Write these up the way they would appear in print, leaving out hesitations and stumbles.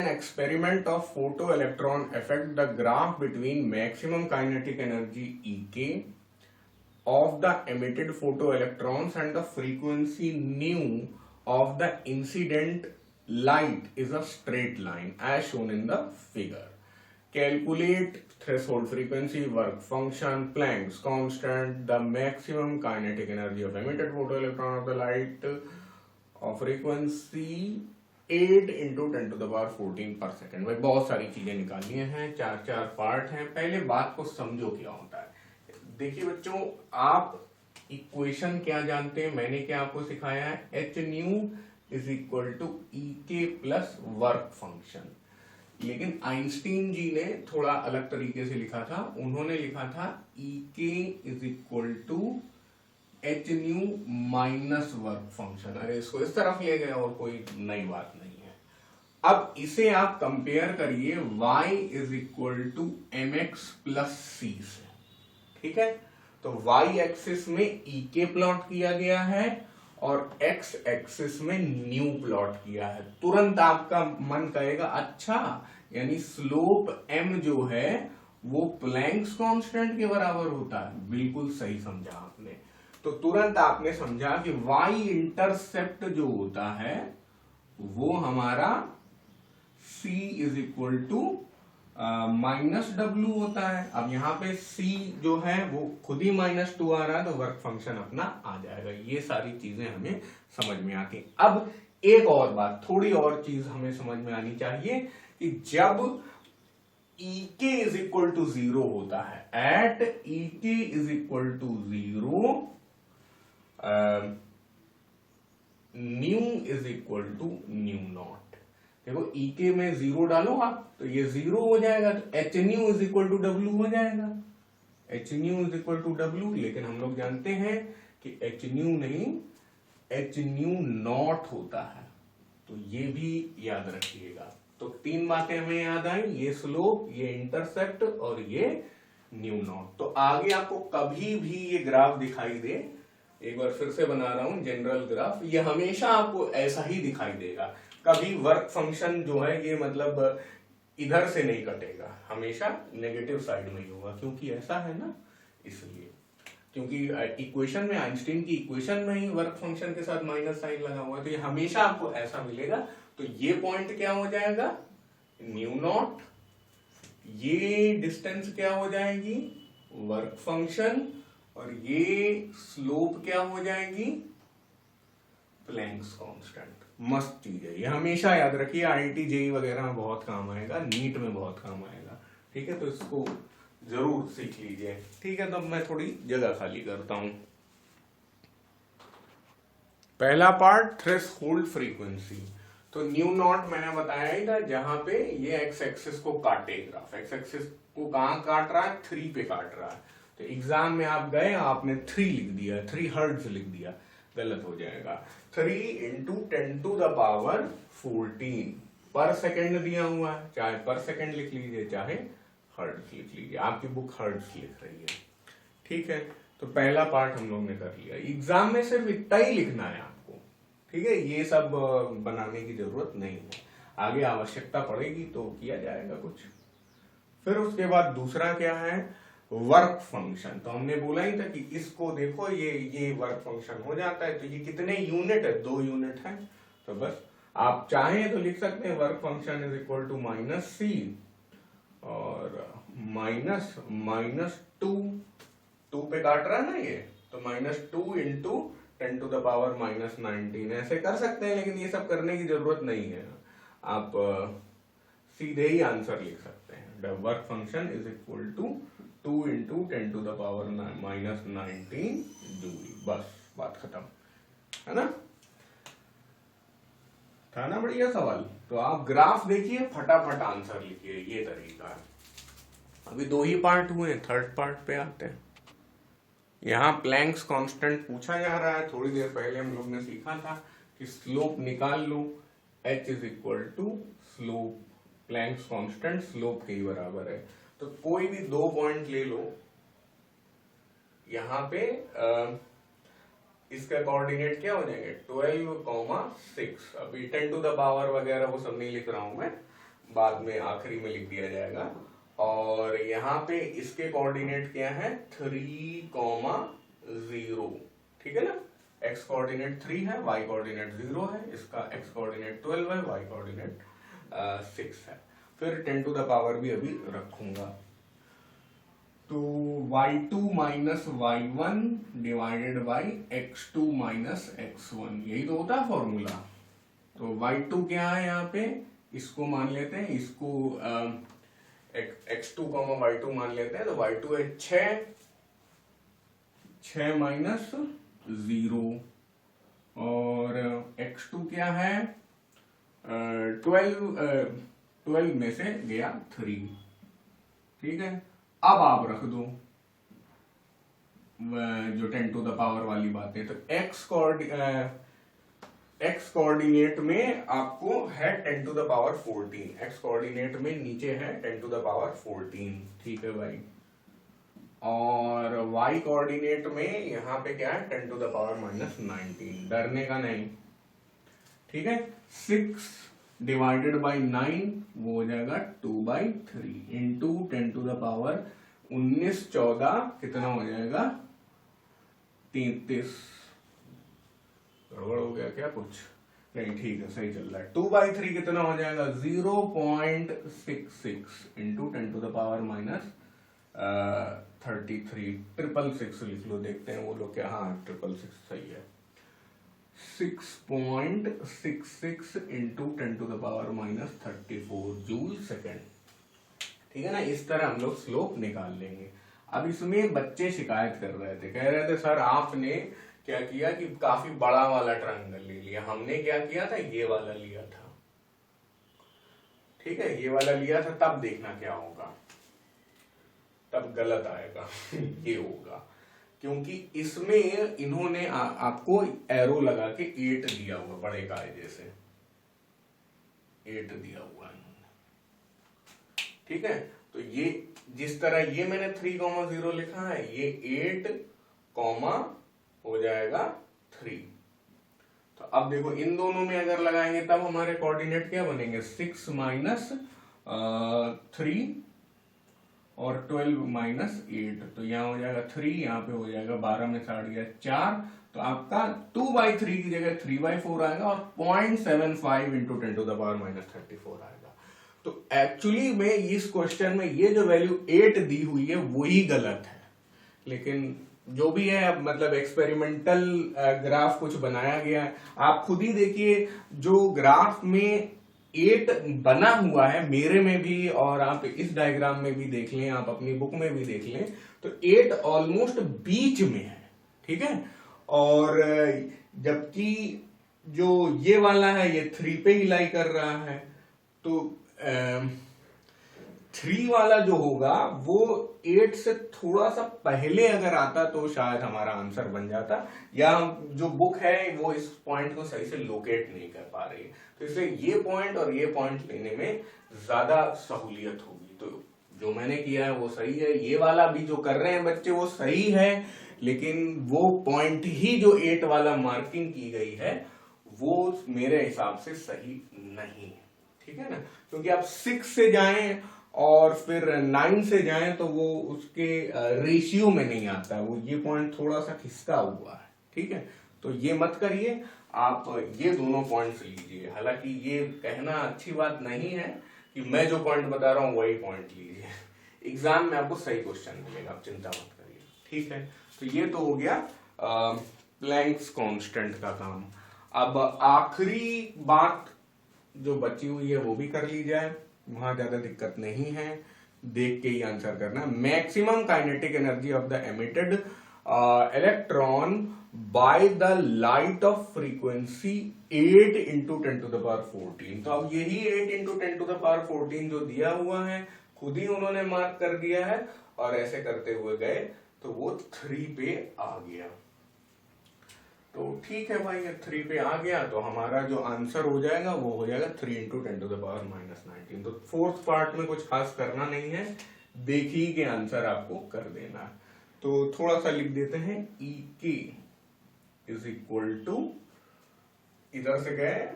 An experiment of photoelectron affect the graph between maximum kinetic energy Ek of the emitted photoelectrons and the frequency nu of the incident light is a straight line as shown in the figure. Calculate threshold frequency, work function, Planck's constant, the maximum kinetic energy of emitted photoelectron of the light of frequency 8 into 10 to the power 14 पर second. भाई बहुत सारी चीजें निकालनी हैं, चार चार part हैं। पहले बात को समझो क्या होता है। देखिए बच्चों, आप इक्वेशन क्या जानते हैं, मैंने क्या आपको सिखाया है, h nu is equal to E K plus work function. लेकिन आइंस्टीन जी ने थोड़ा अलग तरीके से लिखा था, उन्होंने लिखा था E K is equal to H nu minus work function. अरे इसको इस तरफ ले गए और कोई नई बात नहीं है। अब इसे आप कंपेयर करिए y is equal to m x plus c से, ठीक है। तो y एक्सिस में ई के प्लॉट किया गया है और x एक्सिस में न्यू प्लॉट किया है। तुरंत आपका मन कहेगा अच्छा, यानी स्लोप m जो है वो प्लैंक्स कांस्टेंट के बराबर होता है। बिल्कुल सही समझा आपने। तो तुरंत आपने समझा कि y इंटरसेप्ट जो होता है वो हमारा c is equal to minus W होता है। अब यहाँ पे c जो है वो खुद ही -2 आ रहा है, तो वर्क फंक्शन अपना आ जाएगा। ये सारी चीजें हमें समझ में आती। अब एक और बात, थोड़ी और चीज हमें समझ में आनी चाहिए कि जब Ek इज इक्वल टू 0 होता है, at Ek is equal to 0 nu is equal to nu naught. देखो Ek में 0 डालो आप तो ये 0 हो जाएगा, तो h nu is equal to W हो जाएगा। H nu is equal to W, लेकिन हम लोग जानते हैं कि एच न्यू नहीं, एच न्यू नॉट होता है। तो ये भी याद रखिएगा। तो तीन बातें हमें याद आई, ये स्लोप, ये इंटरसेप्ट और ये न्यू नॉट। तो आगे आपको कभी भी ये ग्राफ दिखाई दे, एक बार फिर से बना रहा हूं जनरल ग्राफ, ये हमेशा आपको ऐसा ही दिखाई देगा। कभी वर्क फंक्शन जो है ये मतलब इधर से नहीं कटेगा, हमेशा नेगेटिव साइड में ही होगा, क्योंकि ऐसा है ना, इसलिए। क्योंकि इक्वेशन में, आइंस्टीन की इक्वेशन में ही वर्क फंक्शन के साथ माइनस साइन लगा हुआ है, तो ये हमेशा आपको ऐसा मिलेगा। तो ये पॉइंट क्या हो जाएगा, न्यू नॉट, ये डिस्टेंस क्या हो जाएगी, वर्क फंक्शन, और ये स्लोप क्या हो जाएगी, प्लैंक्स कांस्टेंट। मस्त चीज है ये, हमेशा याद रखिए। आईआईटी जेईई वगैरह में बहुत काम आएगा, नीट में बहुत काम आएगा, ठीक है। तो इसको जरूर सीख लीजिए, ठीक है। तो मैं थोड़ी जगह खाली करता हूं। पहला पार्ट, थ्रेशोल्ड फ्रीक्वेंसी। तो न्यू नॉट मैंने बताया ही था, जहां पे ये एक्स एक्सिस को काटे ग्राफ, एक्स एक्सिस को कहां काट रहा है, 3 पे काट रहा है। तो एग्जाम में आप गए, आपने 3 लिख दिया, 3 हर्ट्ज लिख दिया, गलत हो जाएगा। 3 इंटू 10 टू द पावर 14 पर सेकेंड दिया हुआ है, चाहे पर सेकेंड लिख लीजिए चाहे हर्ट्ज लिख लीजिए, आपकी बुक हर्ट्ज लिख रही है, ठीक है। तो पहला पार्ट हम लोग ने कर लिया। एग्जाम में सिर्फ इतना ही लिखना है आपको, ठीक है। ये सब बनाने की जरूरत नहीं है, आगे आवश्यकता पड़ेगी तो किया जाएगा कुछ। फिर उसके बाद दूसरा क्या है, वर्क फंक्शन। तो हमने बोला ही था कि इसको देखो, ये वर्क फंक्शन हो जाता है। तो ये कितने यूनिट है, 2 यूनिट है। तो बस आप चाहें तो लिख सकते हैं work function is equal to minus c और माइनस टू पे काट रहा है ना ये, तो -2 इंटू 10 टू द पावर -19 ऐसे कर सकते हैं। लेकिन ये सब करने की जरूरत नहीं है, आप सीधे ही आंसर लिख सकते हैं। Work function is equal to 2 into 10 to the power -19 joule. बस बात खत्म, है ना। था ना बढ़िया सवाल। तो आप ग्राफ देखिए, फटाफट आंसर लिखिए, ये तरीका है। अभी 2 ही पार्ट हुए, थर्ड पार्ट पे आते हैं। यहां प्लैंक्स कांस्टेंट पूछा जा रहा है। थोड़ी देर पहले हम लोग ने सीखा था कि स्लोप निकाल लो, h is equal to slope, Planck's constant slope के ही बराबर है। तो कोई भी 2 पॉइंट ले लो, यहां पे इसका कोऑर्डिनेट क्या हो जाएंगे, 12, 6। अभी 10 टू द पावर वगैरह वो सब नहीं लिख रहा हूं मैं, बाद में आखिरी में लिख दिया जाएगा। और यहाँ पे इसके कोऑर्डिनेट क्या है 3,0, ठीक है ना। x कोऑर्डिनेट 3 है, y कोऑर्डिनेट 0 है, इसका x कोऑर्डिनेट 12 है, y कोऑर्डिनेट 6 है। फिर 10 टू द पावर भी अभी रखूंगा। तो y2 minus y1 divided by x2 minus x1, यही तो होता है फॉर्मूला। तो y2 क्या है यहाँ पे, इसको मान लेते हैं, इसको x2 y2 मान लेते हैं। तो y2 है 6 माइनस 0 और x2 क्या है 12 में से गया 3, ठीक है। अब आप रख दो जो 10 टू द पावर वाली बात है। तो x कोऑर्डिनेट में आपको है 10 to the power 14, x coordinate में नीचे है 10 टू द पावर 14, ठीक है भाई। और y कोऑर्डिनेट में यहाँ पे क्या है 10 टू द पावर माइनस 19, डरने का नहीं, ठीक है। 6 डिवाइडेड बाई 9 वो हो जाएगा 2/3 इंटू 10 टू द पावर 19 14 कितना हो जाएगा 33। गड़बड़ हो गया क्या कुछ, नहीं ठीक है सही चल रहा है। 2/3 कितना हो जाएगा 0.66 into 10 to the power minus 33। 666 लिख लो, देखते हैं वो लोग क्या, हाँ 666 सही है। 6.66 into 10 to the power minus 34 joule second, ठीक है ना। इस तरह हम लोग स्लोप निकाल लेंगे। अब इसमें बच्चे शिकायत कर रहे थे, कह रहे थे सर आपने क्या किया कि काफी बड़ा वाला ट्रायंगल ले लिया, हमने क्या किया था ये वाला लिया था, ठीक है, ये वाला लिया था। तब देखना क्या होगा, तब गलत आएगा ये होगा, क्योंकि इसमें इन्होंने आपको एरो लगा के 8 दिया हुआ, बड़े कायदे से 8 दिया हुआ इन्होंने, ठीक है। तो ये जिस तरह ये मैंने 3,0 लिखा है, ये 8 कॉमा हो जाएगा 3। तो अब देखो इन दोनों में अगर लगाएंगे तब हमारे कोऑर्डिनेट क्या बनेंगे 6 माइनस 3 और 12 माइनस 8। तो यहाँ हो जाएगा 3, यहाँ पे हो जाएगा 12 में 8 गया 4। तो आपका 2/3 की जगह 3/4 आएगा और 0.75 into 10 to the power minus 34 आएगा। तो एक्चुअली में इस क्वेश्चन में ये जो वैल्यू 8 दी हुई है वही गलत है, लेकिन जो भी है अब मतलब एक्सपेरिमेंटल ग्राफ कुछ बनाया गया है। आप खुद ही देखिए जो ग्राफ में 8 बना हुआ है मेरे में भी, और आप इस डायग्राम में भी देख लें, आप अपनी बुक में भी देख लें, तो 8 ऑलमोस्ट बीच में है, ठीक है। और जबकि जो ये वाला है ये 3 पे ही लाई कर रहा है, तो 3 वाला जो होगा वो 8 से थोड़ा सा पहले अगर आता तो शायद हमारा आंसर बन जाता, या जो बुक है वो इस पॉइंट को सही से लोकेट नहीं कर पा रही है। तो इसलिए ये पॉइंट और ये पॉइंट लेने में ज्यादा सहूलियत होगी। तो जो मैंने किया है वो सही है, ये वाला भी जो कर रहे हैं बच्चे वो सही है, लेकिन वो पॉइंट ही जो 8 वाला मार्किंग की गई है वो मेरे हिसाब से सही नहीं है, ठीक है ना। क्योंकि आप 6 से जाएं और फिर 9 से जाएं तो वो उसके रेशियो में नहीं आता है, वो ये पॉइंट थोड़ा सा खिसका हुआ है, ठीक है। तो ये मत करिए, आप ये दोनों पॉइंट्स लीजिए। हालांकि ये कहना अच्छी बात नहीं है कि मैं जो पॉइंट बता रहा हूं वही पॉइंट लीजिए, एग्जाम में आपको सही क्वेश्चन मिलेगा, आप चिंता मत करिए, ठीक है। तो ये तो हो गया प्लैंक्स कांस्टेंट का काम। अब आखिरी बात जो बची हुई है वो भी कर ली जाए, वहां ज्यादा दिक्कत नहीं है, देख के ही आंसर करना। Maximum kinetic energy of the emitted electron by the light of frequency 8 into 10 to the power 14। तो अब यही 8 इंटू 10 टू द पावर 14 जो दिया हुआ है खुद ही उन्होंने मार्क कर दिया है, और ऐसे करते हुए गए तो वो 3 पे आ गया। तो ठीक है भाई, 3 पे आ गया तो हमारा जो आंसर हो जाएगा वो हो जाएगा 3 into 10 to the power minus 19। तो फोर्थ पार्ट में कुछ खास करना नहीं है, देखी के आंसर आपको कर देना है। तो थोड़ा सा लिख देते हैं, ई के इज इक्वल टू, इधर से गए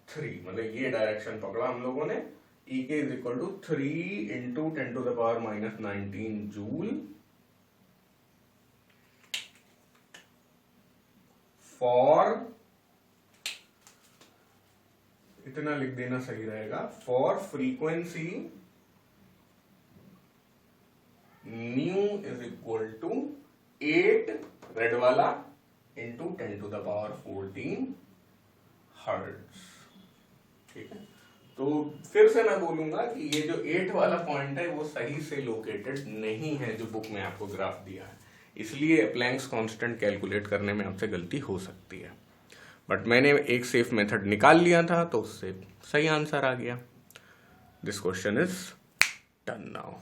3, मतलब ये डायरेक्शन पकड़ा हम लोगों ने, EK is equal to 3 into 10 to the power minus 19 joule for, इतना लिख देना सही रहेगा, for frequency nu is equal to 8 रेड वाला into 10 to the power 14 hertz. ठीक है, तो फिर से मैं बोलूंगा कि ये जो 8 वाला पॉइंट है वो सही से लोकेटेड नहीं है जो बुक में आपको ग्राफ दिया है, इसलिए प्लैंक्स कांस्टेंट कैलकुलेट करने में आपसे गलती हो सकती है। बट मैंने एक सेफ मेथड निकाल लिया था तो उससे सही आंसर आ गया। This question is done now.